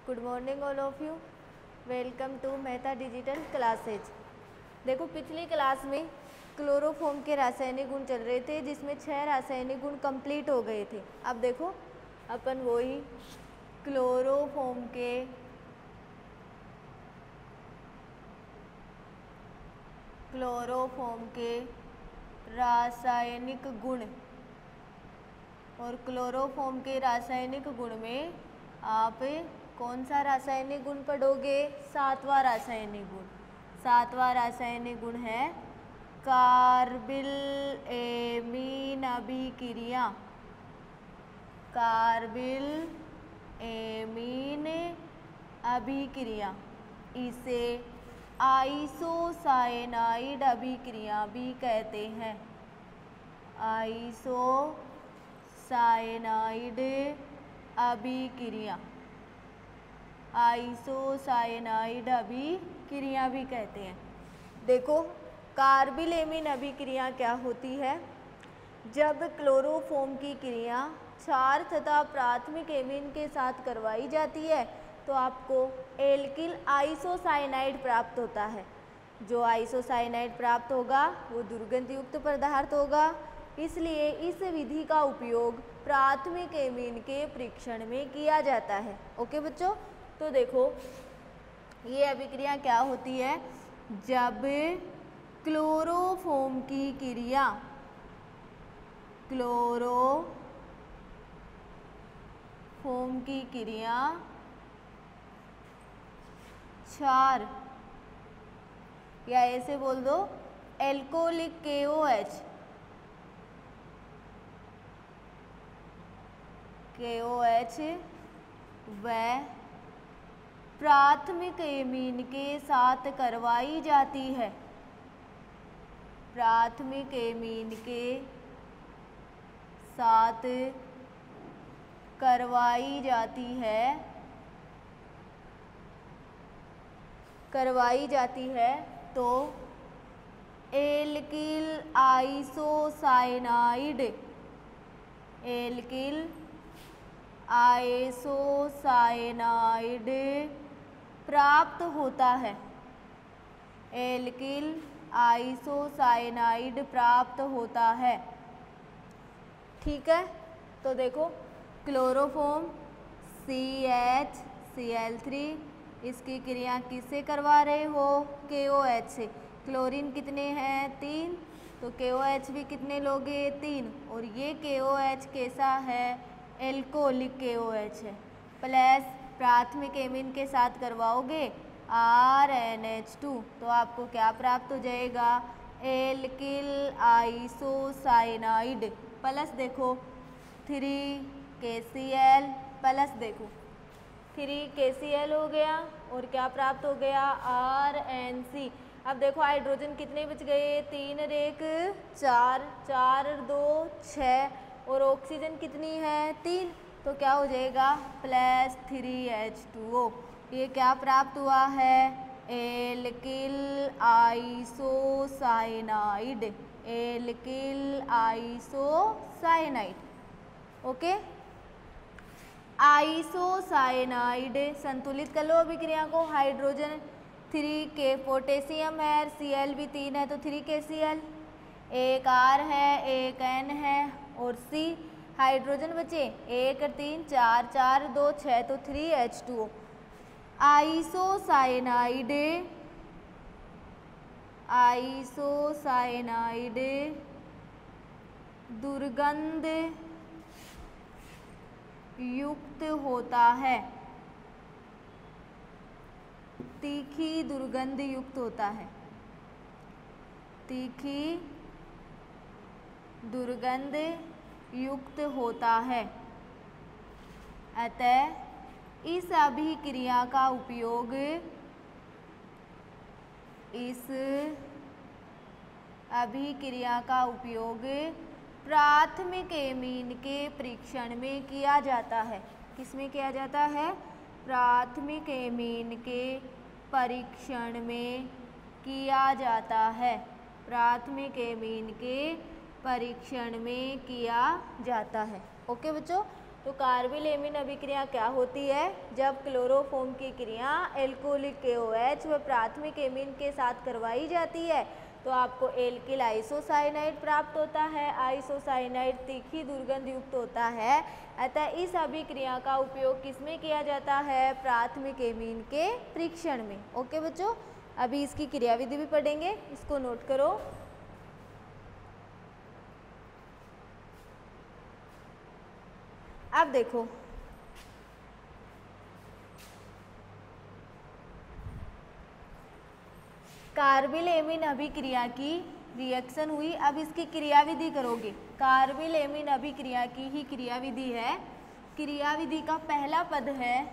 Good morning all of you. Welcome to Mehta digital classes. देखो पिछली class में chloroform के रासायनिक गुण चल रहे थे जिसमें 6 रासायनिक गुण कंप्लीट हो गए थे। अब देखो अपन वही क्लोरोफॉर्म के रासायनिक गुण और क्लोरोफॉर्म के रासायनिक गुण में आप कौन सा रासायनिक गुण पढ़ोगे? 7वां रासायनिक गुण। 7वां रासायनिक गुण है कार्बिल एमीन अभिक्रिया। कार्बिल एमीन अभिक्रिया, इसे आइसोसाइनाइड अभिक्रिया भी कहते हैं। आइसोसाइनाइड अभिक्रिया, आइसोसाइनाइड अभिक्रिया भी कहते हैं। देखो कार्बिल एमीन अभिक्रिया क्या होती है? जब क्लोरोफॉर्म की क्रिया क्षार तथा प्राथमिक एमीन के साथ करवाई जाती है तो आपको एल्किल आइसोसाइनाइड प्राप्त होता है। जो आइसोसाइनाइड प्राप्त होगा वो दुर्गंध युक्त पदार्थ होगा, इसलिए इस विधि का उपयोग प्राथमिक एमीन के परीक्षण में किया जाता है। ओके बच्चों, तो देखो ये अभिक्रिया क्या होती है? जब क्लोरोफॉर्म की क्रिया क्षार या ऐसे बोल दो एल्कोहलिक KOH व प्राथमिक एमीन के साथ करवाई जाती है। प्राथमिक एमीन के साथ करवाई जाती है तो एल्किल आइसोसाइनाइड प्राप्त होता है। एल्किल आइसोसाइनाइड प्राप्त होता है। ठीक है, तो देखो क्लोरोफॉर्म CHCl3, इसकी क्रिया किससे करवा रहे हो? KOH से। क्लोरीन कितने हैं? 3, तो KOH भी कितने लोगे? 3। और ये KOH कैसा है? एल्कोहलिक KOH है। प्लस प्राथमिक एमीन के साथ करवाओगे RnH2, तो आपको क्या प्राप्त हो जाएगा? Alkyl isocyanide. प्लस देखो 3KCl, प्लस देखो 3KCl हो गया और क्या प्राप्त हो गया? RNC। अब देखो हाइड्रोजन कितने बच गए? 3 और 1 4, 4 और 2 6, और ऑक्सीजन कितनी है? 3, तो क्या हो जाएगा? Plus 3H2O। ये क्या प्राप्त हुआ है? Alkyl isocyanide. Alkyl isocyanide. Okay, isocyanide संतुलित कर लो अभिक्रिया को। हाइड्रोजन 3K, पोटेशियम है, Cl भी 3 है तो 3KCl, एक R है, एक N है और C। हाइड्रोजन बचे 1 और 3 4, 4 2 6, तो 3H2O। आइसोसाइनाइड दुर्गंध युक्त होता है। तीखी दुर्गंध युक्त होता है। तीखी दुर्गंध युक्त होता है। अतः इस अभिक्रिया का उपयोग प्राथमिक एमीन के परीक्षण में किया जाता है। किसमें किया जाता है? प्राथमिक एमीन के परीक्षण में किया जाता है। प्राथमिक एमीन के परीक्षण में किया जाता है। ओके बच्चों, तो तो कार्बिल एमीन अभिक्रिया क्या होती है? जब क्लोरोफॉर्म की क्रिया एल्कोहलिक KOH व प्राथमिक एमीन के साथ करवाई जाती है तो आपको एल्किल आइसोसाइनाइड प्राप्त होता है। आइसोसाइनाइड तीखी दुर्गंध युक्त होता है, अतः इस अभिक्रिया का उपयोग किसमें किया जाता है? प्राथमिक एमीन के परीक्षण में। ओके बच्चों, अभी इसकी क्रियाविधि भी पढ़ेंगे, इसको नोट करो। अब देखो, कार्बिल एमीन अभिक्रिया की रिएक्शन हुई, अब इसकी क्रियाविधि करोगे। कार्बिल एमीन अभिक्रिया की ही क्रियाविधि है। क्रियाविधि का पहला पद है,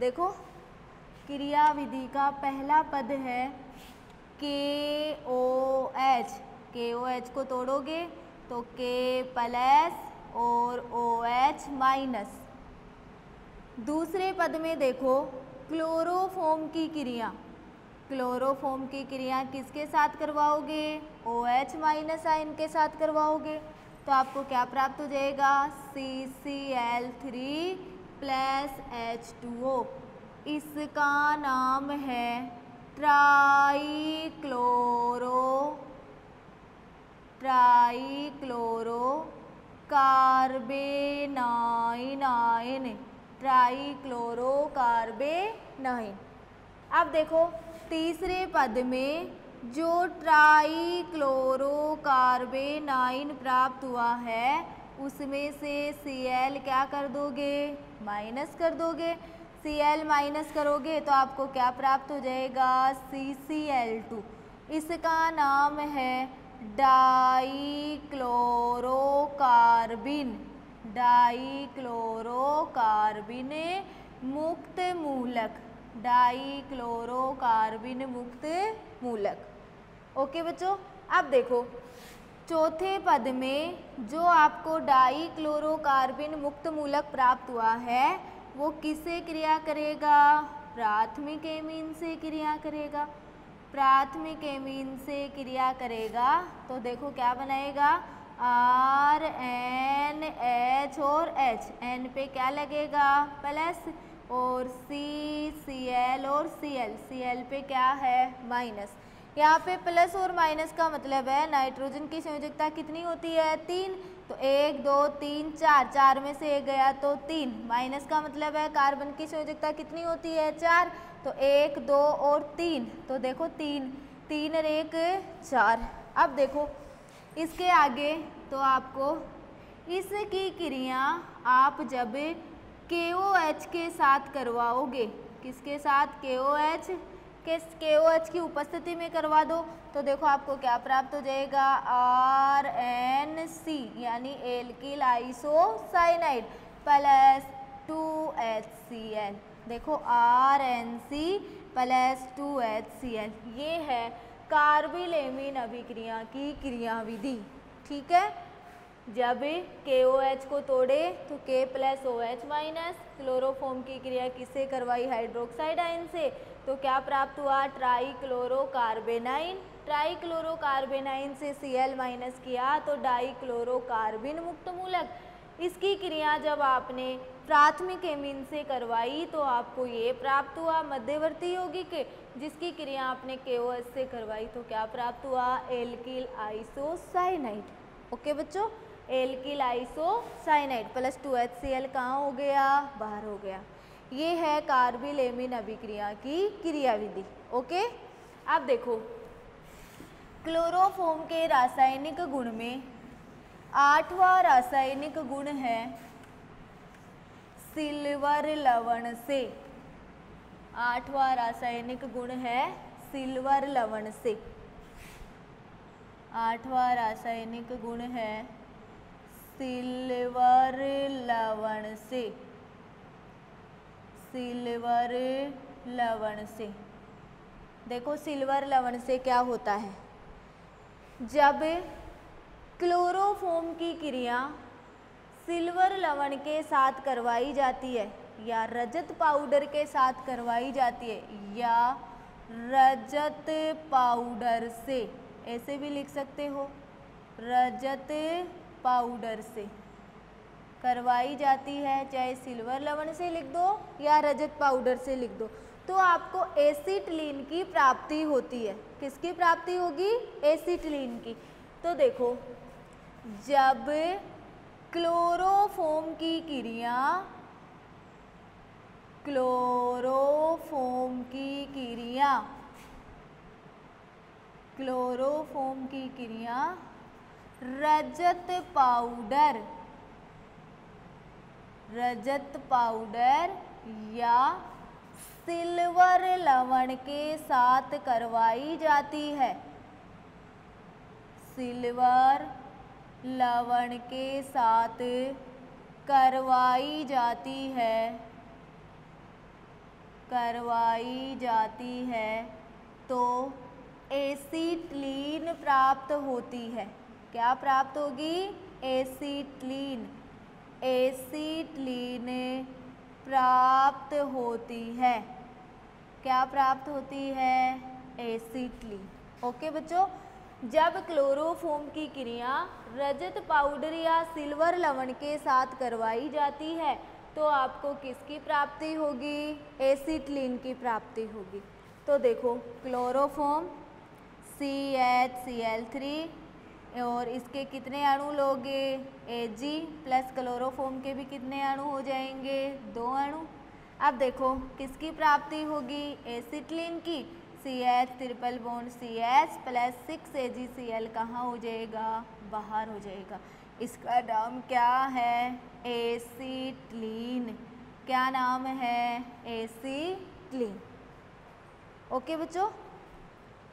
देखो क्रियाविधि का पहला पद है KOH। KOH को तोड़ोगे तो K प्लस और OH माइनस। दूसरे पद में देखो क्लोरोफॉर्म की क्रिया। क्लोरोफॉर्म की क्रिया किसके साथ करवाओगे? OH माइनस आयन के साथ करवाओगे तो आपको क्या प्राप्त हो जाएगा? CCl3 plus H2O। इसका नाम है ट्राइक्लोरो कार्बेनाइन आयन। ट्राइक्लोरो कार्बेनाइन। अब देखो तीसरे पद में जो ट्राइक्लोरो कार्बेनाइन प्राप्त हुआ है उसमें से Cl क्या कर दोगे? माइनस कर दोगे। Cl माइनस करोगे तो आपको क्या प्राप्त हो जाएगा? CCl2। इसका नाम है डाइक्लोरोकार्बिन। डाइक्लोरोकार्बिन मुक्त मूलक। डाइक्लोरोकार्बिन मुक्त मूलक। ओके बच्चों, अब देखो चौथे पद में जो आपको डाइक्लोरोकार्बिन मुक्त मूलक प्राप्त हुआ है वो किससे क्रिया करेगा? प्राथमिक एमीन से क्रिया करेगा। प्राथमिक एमीन से क्रिया करेगा तो देखो क्या बनाएगा? RNH और H। N पे क्या लगेगा? प्लस, और CCl और Cl पे क्या है? माइनस। यहाँ पे प्लस और माइनस का मतलब है नाइट्रोजन की संयोजकता कितनी होती है? 3। तो 1 2 3 4, 4 में से 1 गया तो 3। माइनस का मतलब है कार्बन की संयोजकता कितनी होती है? 4। तो 1 2 और 3, तो देखो 3 3 और 1 4। अब देखो इसके आगे तो आपको इसकी क्रिया आप जब KOH के साथ करवाओगे, किसके साथ? KOH की उपस्थिति में करवा दो तो देखो आपको क्या प्राप्त हो जाएगा? RNC यानी एल्किल आइसोसाइनाइड प्लस 2HCl। देखो RNC प्लस 2HCl, ये है कार्बिल एमीन अभिक्रिया की क्रियाविधि। ठीक है, जब KOH को तोड़े तो K plus OH minus. Chloroform की क्रिया किससे करवाई? हाइड्रोक्साइड आयन से। तो क्या प्राप्त हुआ? ट्राइक्लोरोकार्बेनाइन। ट्राइक्लोरोकार्बेनाइन से Cl माइनस किया तो डाइक्लोरोकार्बिन मुक्त मूलक। इसकी क्रिया जब आपने प्राथमिक एमीन से करवाई तो आपको ये प्राप्त हुआ मध्यवर्ती यौगिक, जिसकी क्रिया आपने KOH से करवाई तो क्या प्राप्त हुआ? Alkyl isocyanide. ओके बच्चों, एल्किल आइसोसाइनाइड प्लस 2HCl कहाँ हो गया? बाहर हो गया। ये है कार्बिल एमीन अभिक्रिया की क्रियाविधि। ओके, अब देखो क्लोरोफॉर्म के रासायनिक गुण में 8वां रासायनिक गुण है सिल्वर लवण से। 8वां रासायनिक गुण है सिल्वर लवण से। 8वां रासायनिक गुण है सिल्वर लवण से। सिल्वर लवण से। देखो सिल्वर लवण से क्या होता है? जब क्लोरोफॉर्म की क्रिया सिल्वर लवण के साथ करवाई जाती है या रजत पाउडर के साथ करवाई जाती है या रजत पाउडर से, ऐसे भी लिख सकते हो, रजत पाउडर से। करवाई जाती है, चाहे सिल्वर लवण से लिख दो या रजत पाउडर से लिख दो, तो आपको एसिटिलीन की प्राप्ति होती है। किसकी प्राप्ति होगी? एसिटिलीन की। तो देखो, जब क्लोरोफॉर्म की क्रिया रजत पाउडर या सिल्वर लवण के साथ करवाई जाती है, सिल्वर लवण के साथ करवाई जाती है तो एसिटिलीन प्राप्त होती है। क्या प्राप्त होगी? एसिटिलीन प्राप्त होती है। क्या प्राप्त होती है? एसिटिलीन। ओके बच्चों, जब क्लोरोफॉर्म की क्रिया रजत पाउडर या सिल्वर लवण के साथ करवाई जाती है तो आपको किसकी प्राप्ति होगी? एसिटिलीन की प्राप्ति होगी। तो देखो, क्लोरोफॉर्म CHCl3 और इसके कितने अणु लोगे? Ag प्लस क्लोरोफॉर्म के भी कितने अणु हो जाएंगे? 2 अणु। अब देखो किसकी प्राप्ति होगी? एसिटिलीन की। CH triple bond CH plus 6AgCl कहाँ हो जाएगा? बाहर हो जाएगा। इसका नाम क्या है? एसिटिलीन। क्या नाम है? एसिटिलीन। ओके बच्चों,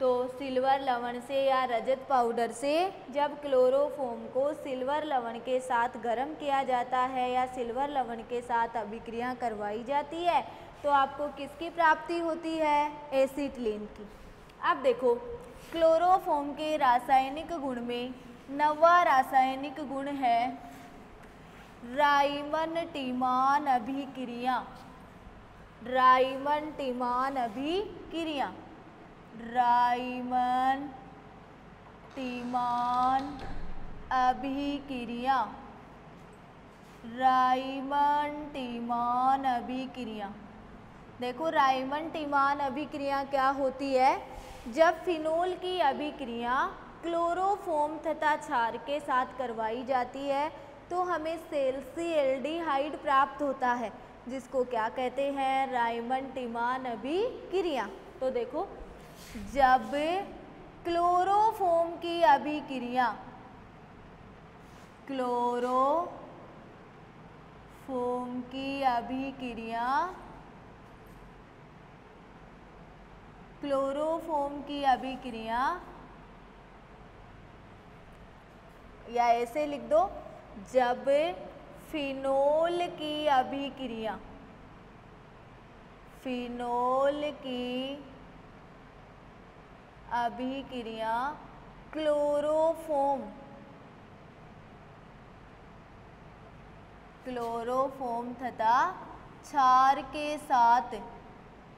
तो सिल्वर लवण से या रजत पाउडर से जब क्लोरोफॉर्म को सिल्वर लवण के साथ गर्म किया जाता है या सिल्वर लवण के साथ अभिक्रिया करवाई जाती है तो आपको किसकी प्राप्ति होती है? एसिटिलीन की। अब देखो, क्लोरोफॉर्म के रासायनिक गुण में 9वां रासायनिक गुण है राइमन-टिमान अभिक्रिया। राइमन-टिमान अभिक्रिया देखो, राइमन-टिमान अभिक्रिया क्या होती है? जब फिनोल की अभिक्रिया क्लोरोफॉर्म तथा क्षार के साथ करवाई जाती है तो हमें सेल्सिएल्डिहाइड प्राप्त होता है, जिसको क्या कहते हैं? राइमन-टिमान अभिक्रिया। तो देखो, जब क्लोरोफॉर्म की अभिक्रिया या ऐसे लिख दो, जब फिनोल की अभिक्रिया क्लोरोफॉर्म तथा क्षार के साथ करवाई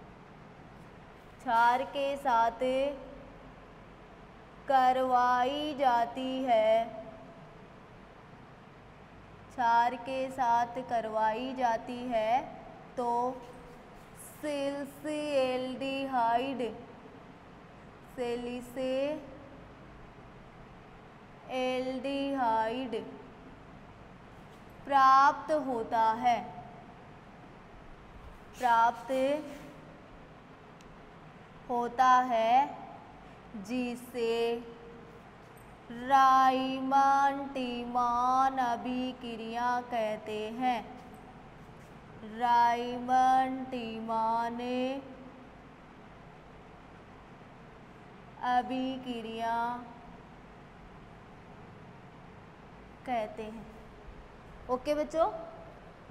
जाती है तो सेल्सिएल्डिहाइड प्राप्त होता है जिसे राइमन-टिमान अभिक्रिया कहते हैं। राइमन-टिमान अभिक्रिया कहते हैं। ओके बच्चों,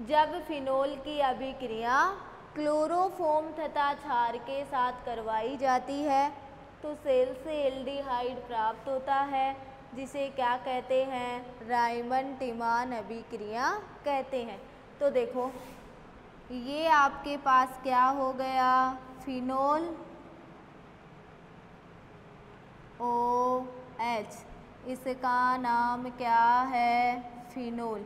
जब फिनोल की अभिक्रिया क्लोरोफॉर्म तथा क्षार के साथ करवाई जाती है तो सेल्सिएल्डिहाइड प्राप्त होता है, जिसे क्या कहते हैं? राइमन-टिमान अभिक्रिया कहते हैं। तो देखो, ये आपके पास क्या हो गया? फिनोल OH, इसका नाम क्या है? फिनोल।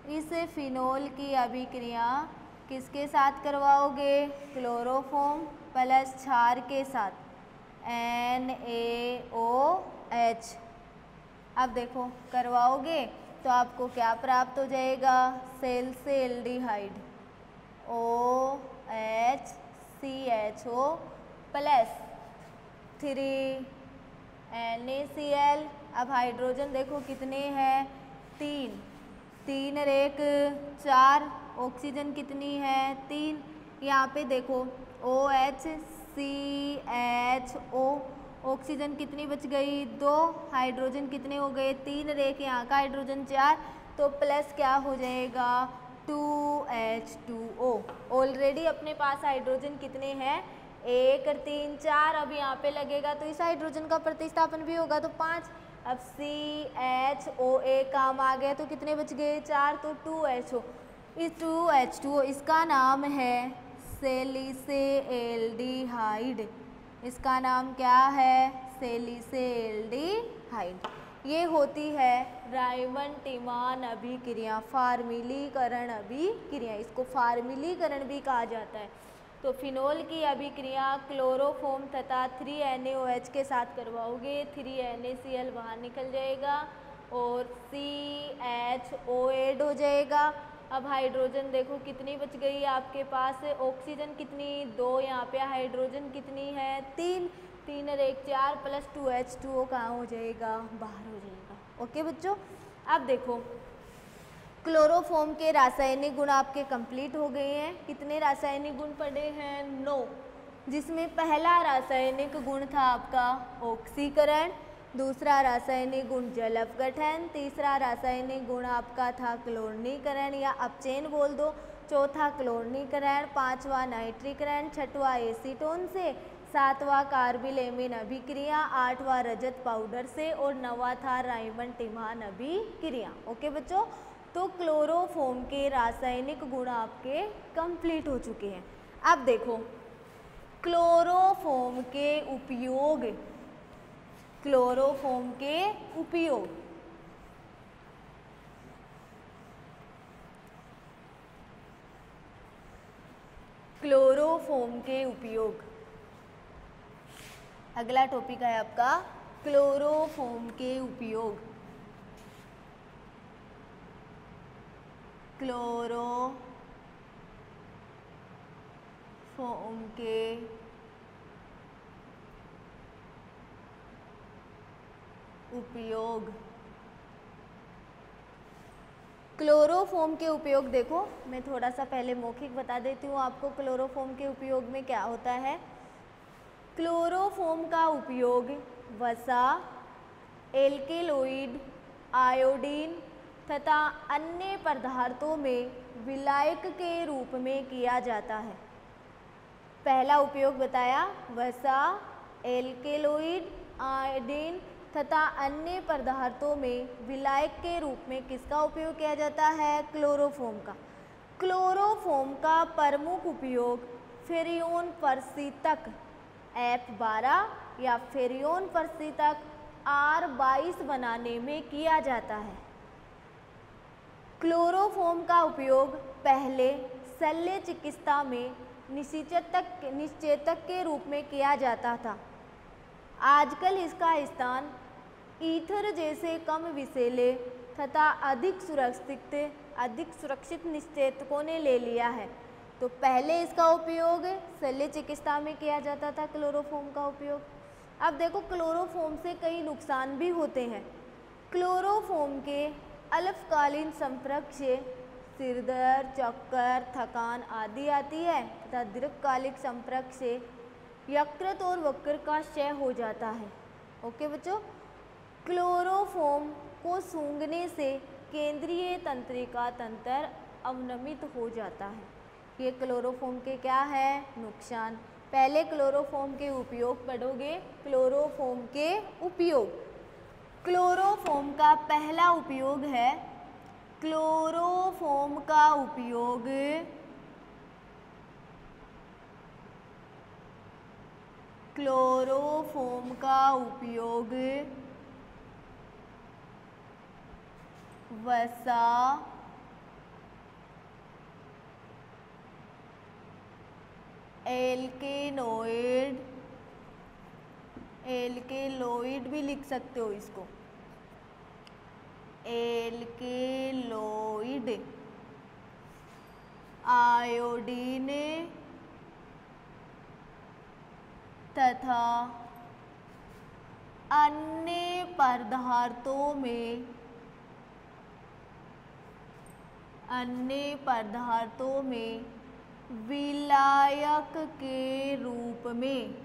इस फिनोल की अभिक्रिया किसके साथ करवाओगे? क्लोरोफॉर्म प्लस क्षार के साथ, NaOH। अब देखो करवाओगे तो आपको क्या प्राप्त हो जाएगा? सेल से एल्डिहाइड OHCHO प्लस 3 NaCl। अब हाइड्रोजन देखो कितने हैं? 3, 3 और 1 4। ऑक्सीजन कितनी है? 3। यहाँ पे देखो OHCHO, ऑक्सीजन कितनी बच गई? 2। हाइड्रोजन कितने हो गए? 3 और 1 यहाँ का हाइड्रोजन 4, तो प्लस क्या हो जाएगा? 2H2O। ऑलरेडी अपने पास हाइड्रोजन कितने हैं? 1 और 3 4। अब यहाँ पे लगेगा तो इस हाइड्रोजन का प्रतिस्थापन भी होगा तो 5। अब CHOA काम आ गया तो कितने बच गए? 4, तो 2HO। इस 2H2O इसका नाम है सैलिसिल्डिहाइड। इसका नाम क्या है? सैलिसिल्डिहाइड। ये होती है रायमन-टिमान अभिक्रिया, फार्मिलीकरण अभिक्रिया। इसको फार्मिलीकरण भी कहा जाता है। तो फिनोल की अभिक्रिया क्लोरोफॉर्म तथा 3NaOH के साथ करवाओगे, 3NaCl बाहर निकल जाएगा और CHO ऐड हो जाएगा। अब हाइड्रोजन देखो कितनी बच गई आपके पास? ऑक्सीजन कितनी? 2। यहाँ पे हाइड्रोजन कितनी है? 3, 3 और 1 4 प्लस 2H2O कहाँ हो जाएगा? बाहर हो जाएगा। ओके बच्चों, अब देखो क्लोरोफॉर्म के रासायनिक गुण आपके कंप्लीट हो गए हैं। कितने रासायनिक गुण पढ़े हैं? 9, जिसमें पहला रासायनिक गुण था आपका ऑक्सीकरण, दूसरा रासायनिक गुण जल अपघटन, तीसरा रासायनिक गुण आपका था क्लोरीनीकरण या अपचयन बोल दो, चौथा क्लोरीनीकरण, पांचवा नाइट्रीकरण, छठवां एसीटोन से, सातवां कार्बिलेमिन अभिक्रिया, आठवां रजत पाउडर से और नौवां था रायमन-टिमान अभिक्रिया। ओके बच्चों, तो क्लोरोफॉर्म के रासायनिक गुण आपके कंप्लीट हो चुके हैं। अब देखो क्लोरोफॉर्म के उपयोग, क्लोरोफॉर्म के उपयोग। क्लोरोफॉर्म के उपयोग, अगला टॉपिक है आपका क्लोरोफॉर्म के उपयोग। क्लोरोफॉर्म के उपयोग। क्लोरोफॉर्म के उपयोग देखो, मैं थोड़ा सा पहले मौखिक बता देती हूँ आपको क्लोरोफॉर्म के उपयोग में क्या होता है। क्लोरोफॉर्म का उपयोग वसा, एल्केलॉइड, आयोडीन तथा अन्य पदार्थों में विलायक के रूप में किया जाता है। पहला उपयोग बताया, वसा, एल्केलॉइड, आयोडीन तथा अन्य पदार्थों में विलायक के रूप में किसका उपयोग किया जाता है? क्लोरोफॉर्म का। क्लोरोफॉर्म का प्रमुख उपयोग फेरियोन प्रशीतक F12 या फेरियोन प्रशीतक R22 बनाने में किया जाता है। क्लोरोफॉर्म का उपयोग पहले शल्य चिकित्सा में निश्चेतक के रूप में किया जाता था। आजकल इसका स्थान ईथर जैसे कम विषैले तथा अधिक सुरक्षित निश्चेतकों ने ले लिया है। तो पहले इसका उपयोग शल्य चिकित्सा में किया जाता था क्लोरोफॉर्म का उपयोग। अब देखो क्लोरोफॉर्म से कई नुकसान भी होते हैं। क्लोरोफॉर्म के अल्पकालीन संपर्क से सिरदर्द, चक्कर, थकान आदि आती है तथा दीर्घकालिक संपर्क से यकृत और वक्र का क्षय हो जाता है। ओके बच्चों, क्लोरोफॉर्म को सूंघने से केंद्रीय तंत्रिका तंत्र अवनमित हो जाता है। ये क्लोरोफॉर्म के क्या है? नुकसान। पहले क्लोरोफॉर्म के उपयोग पढ़ोगे। क्लोरोफॉर्म के उपयोग, क्लोरोफॉर्म का पहला उपयोग है, क्लोरोफॉर्म का उपयोग क्लोरोफॉर्म का उपयोग वसा, एल्केनोइड, एल्केलोइड भी लिख सकते हो इसको, एल्केलोइड, आयोडीन तथा अन्य पदार्थों में विलायक के रूप में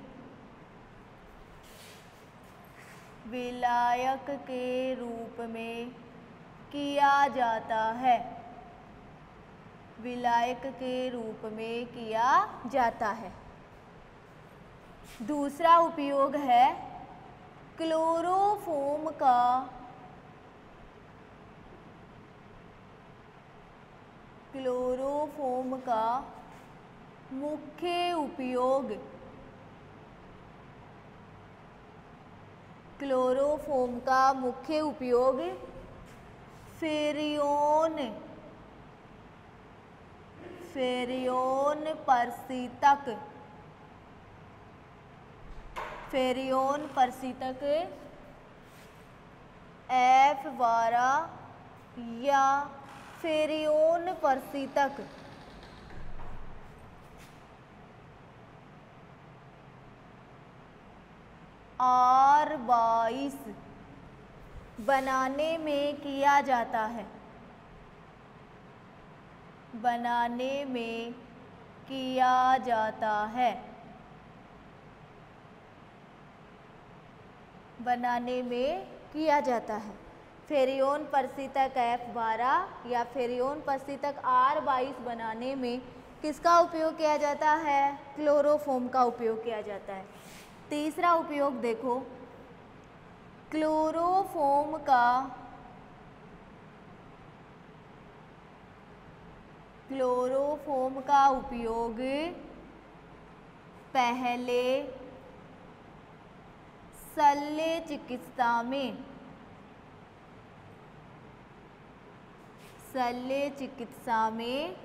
किया जाता है, विलायक के रूप में किया जाता है। दूसरा उपयोग है क्लोरोफोम का मुख्य उपयोग, क्लोरोफोम का मुख्य उपयोग फेरियोन परशीतक F12 या फेरियोन परशीतक R22 बनाने में किया जाता है, फेरियोन परशीतक F12 या फेरियोन परशीतक R22 बनाने में किसका उपयोग किया जाता है? क्लोरोफोम का उपयोग किया जाता है। तीसरा उपयोग देखो, क्लोरोफोम का उपयोग पहले शल्य चिकित्सा में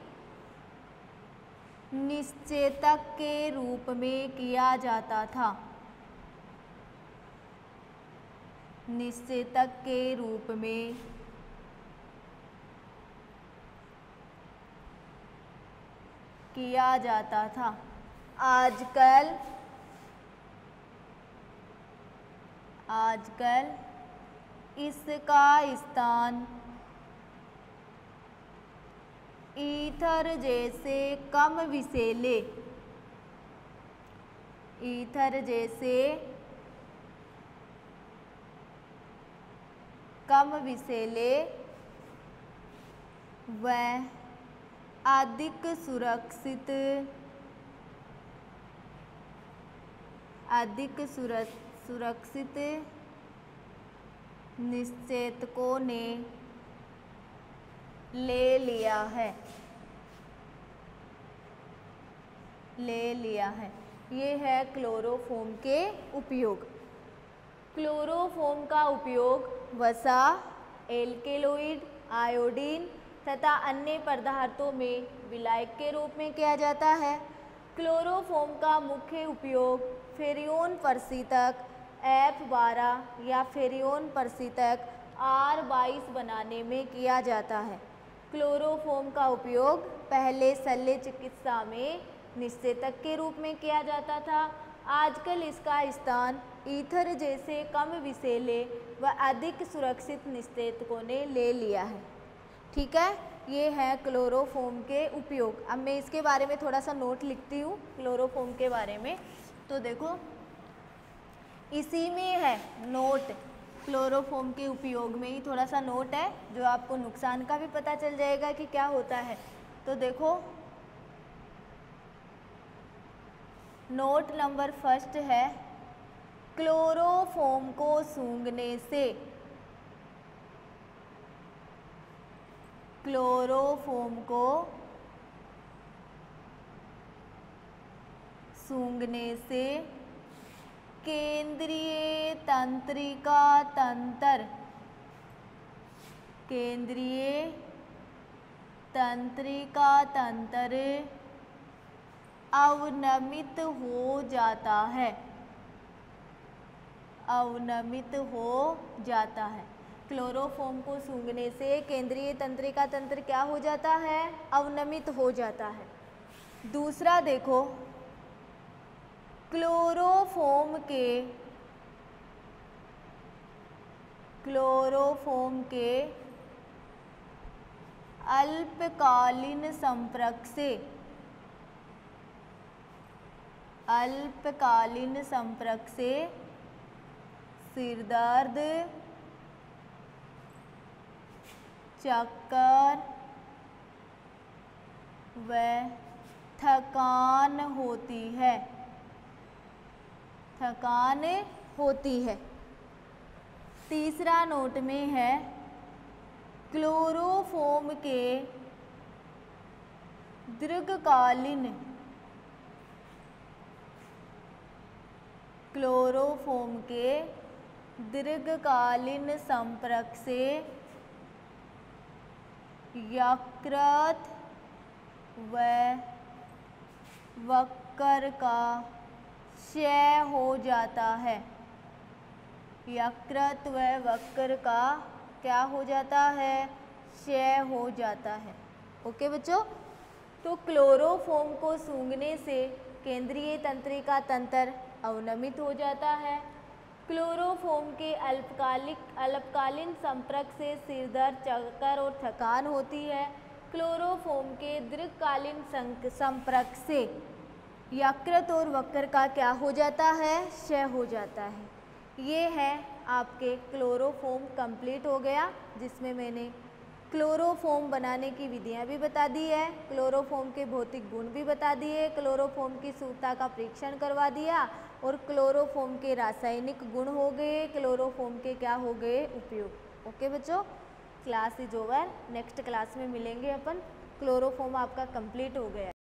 निश्चेतक के रूप में किया जाता था, आजकल इसका स्थान ईथर जैसे कम विषैले व अधिक सुरक्षित निश्चेतकों ने ले लिया है। ये है क्लोरोफोम के उपयोग। क्लोरोफोम का उपयोग वसा, एल्केलोइड, आयोडीन तथा अन्य पदार्थों में विलायक के रूप में किया जाता है। क्लोरोफोम का मुख्य उपयोग फेरियोन परशीतक F12 या फेरियोन परशीतक R22 बनाने में किया जाता है। क्लोरोफोम का उपयोग पहले शल्य चिकित्सा में निश्चेतक के रूप में किया जाता था। आजकल इसका स्थान ईथर जैसे कम विषैले व अधिक सुरक्षित निश्चेतकों ने ले लिया है। ठीक है, ये है क्लोरोफोम के उपयोग। अब मैं इसके बारे में थोड़ा सा नोट लिखती हूँ क्लोरोफोम के बारे में। तो देखो, इसी में है नोट, क्लोरोफोम के उपयोग में ही थोड़ा सा नोट है, जो आपको नुकसान का भी पता चल जाएगा कि क्या होता है। तो देखो, नोट नंबर फर्स्ट है, क्लोरोफोम को सूंघने से केंद्रीय तंत्रिका तंत्र अवनमित हो जाता है, अवनमित हो जाता है। क्लोरोफॉर्म को सूंघने से केंद्रीय तंत्रिका तंत्र क्या हो जाता है? अवनमित हो जाता है। दूसरा देखो, क्लोरोफॉर्म के अल्पकालीन संपर्क से, अल्पकालीन संपर्क से सिर दर्द, चक्कर व थकान होती है, थकान होती है। तीसरा नोट में है, क्लोरोफॉर्म के दीर्घकालीन, क्लोरोफॉर्म के दीर्घकालीन संपर्क से यकृत व वक्र का क्षय हो जाता है, यकृत व वक्र का क्या हो जाता है? क्षय हो जाता है। ओके बच्चों, तो क्लोरोफॉर्म को सूंघने से केंद्रीय तंत्रिका तंत्र अवनमित हो जाता है। क्लोरोफॉर्म के अल्पकालीन संपर्क से सिर दर्द, चक्कर और थकान होती है। क्लोरोफॉर्म के दीर्घकालीन संपर्क से यकृत और वक्र का क्या हो जाता है? क्षय हो जाता है। ये है आपके क्लोरोफॉर्म कंप्लीट हो गया, जिसमें मैंने क्लोरोफॉर्म बनाने की विधियां भी बता दी है, क्लोरोफॉर्म के भौतिक गुण भी बता दिए, क्लोरोफॉर्म की शुद्धता का परीक्षण करवा दिया और क्लोरोफॉर्म के रासायनिक गुण हो गए, क्लोरोफॉर्म के क्या हो गए? उपयोग। ओके बच्चों, class is over. Next class में मिलेंगे अपन। क्लोरोफॉर्म आपका कंप्लीट हो गया।